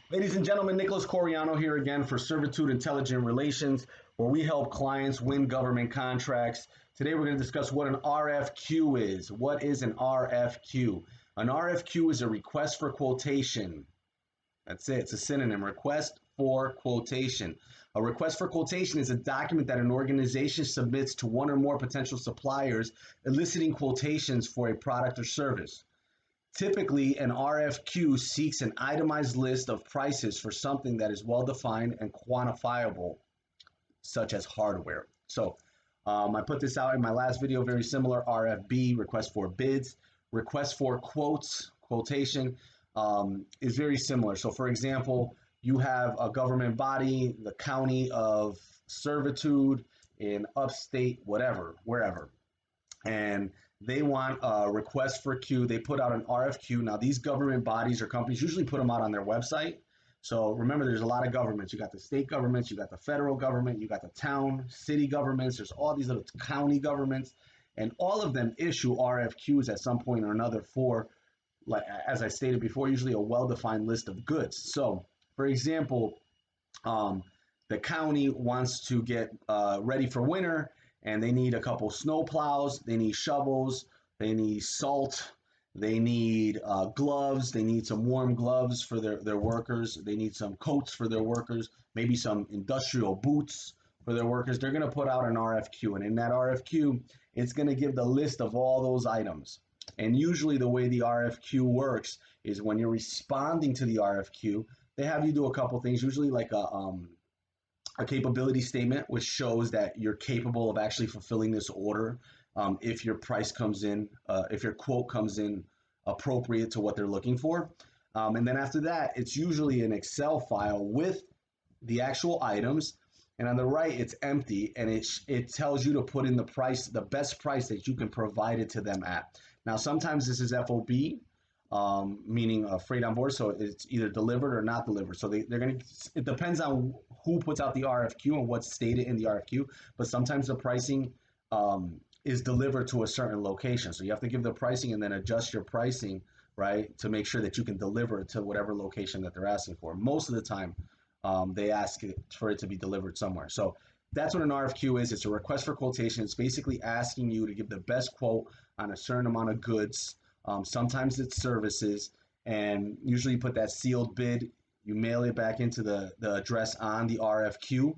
Ladies and gentlemen, Nicholas Coriano here again for Servitude Intelligent Relations, where we help clients win government contracts. Today we're going to discuss what an RFQ is. What is an RFQ? An RFQ is a request for quotation. That's it. It's a synonym. Request for quotation. A request for quotation is a document that an organization submits to one or more potential suppliers, eliciting quotations for a product or service. Typically, an RFQ seeks an itemized list of prices for something that is well defined and quantifiable, such as hardware. So I put this out in my last video, very similar. RFB, request for bids. Request for quotes, quotation, is very similar. So for example, you have a government body, the county of Servitude in upstate, whatever, wherever, and they want a request for Q. They put out an RFQ. Now, these government bodies or companies usually put them out on their website. So remember, there's a lot of governments. You got the state governments, you got the federal government, you got the town, city governments. There's all these little county governments, and all of them issue RFQs at some point or another for, like as I stated before, usually a well-defined list of goods. So, for example, the county wants to get ready for winter, and they need a couple snow plows, they need shovels, they need salt, they need gloves, they need some warm gloves for their workers, they need some coats for their workers, maybe some industrial boots for their workers. They're going to put out an RFQ, and in that RFQ, it's going to give the list of all those items. And usually the way the RFQ works is when you're responding to the RFQ, they have you do a couple things, usually like a capability statement, which shows that you're capable of actually fulfilling this order. If your price comes in, if your quote comes in appropriate to what they're looking for. And then after that, it's usually an Excel file with the actual items. And on the right, it's empty, and it tells you to put in the price, the best price that you can provide it to them at. Now, sometimes this is FOB, meaning freight on board, so it's either delivered or not delivered. So they're going to, it depends on who puts out the RFQ and what's stated in the RFQ, but sometimes the pricing is delivered to a certain location. So you have to give the pricing and then adjust your pricing, right, to make sure that you can deliver it to whatever location that they're asking for. Most of the time, they ask for it to be delivered somewhere. So that's what an RFQ is. It's a request for quotation. It's basically asking you to give the best quote on a certain amount of goods. Sometimes it's services, and usually you put that sealed bid, you mail it back into the address on the RFQ.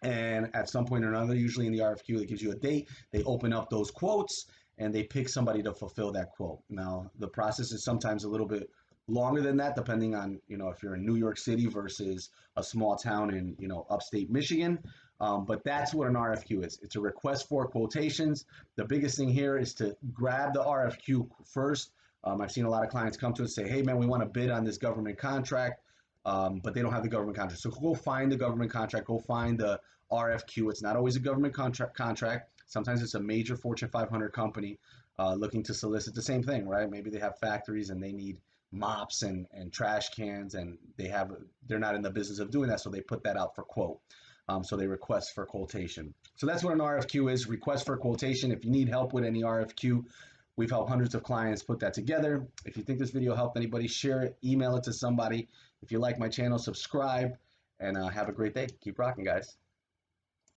And at some point or another, usually in the RFQ, it gives you a date. They open up those quotes and they pick somebody to fulfill that quote. Now, the process is sometimes a little bit longer than that, depending on, if you're in New York City versus a small town in, upstate Michigan. But that's what an RFQ is. It's a request for quotations. The biggest thing here is to grab the RFQ first. I've seen a lot of clients come to us and say, hey, man, we want to bid on this government contract, but they don't have the government contract. So go find the government contract. Go find the RFQ. It's not always a government contract. Sometimes it's a major Fortune 500 company looking to solicit the same thing, right? Maybe they have factories and they need mops and trash cans, and they're not in the business of doing that, so they put that out for quote. So they request for quotation. So that's what an RFQ is, request for quotation. If you need help with any RFQ, we've helped hundreds of clients put that together. If you think this video helped anybody, share it, email it to somebody. If you like my channel, subscribe, and have a great day. Keep rocking, guys.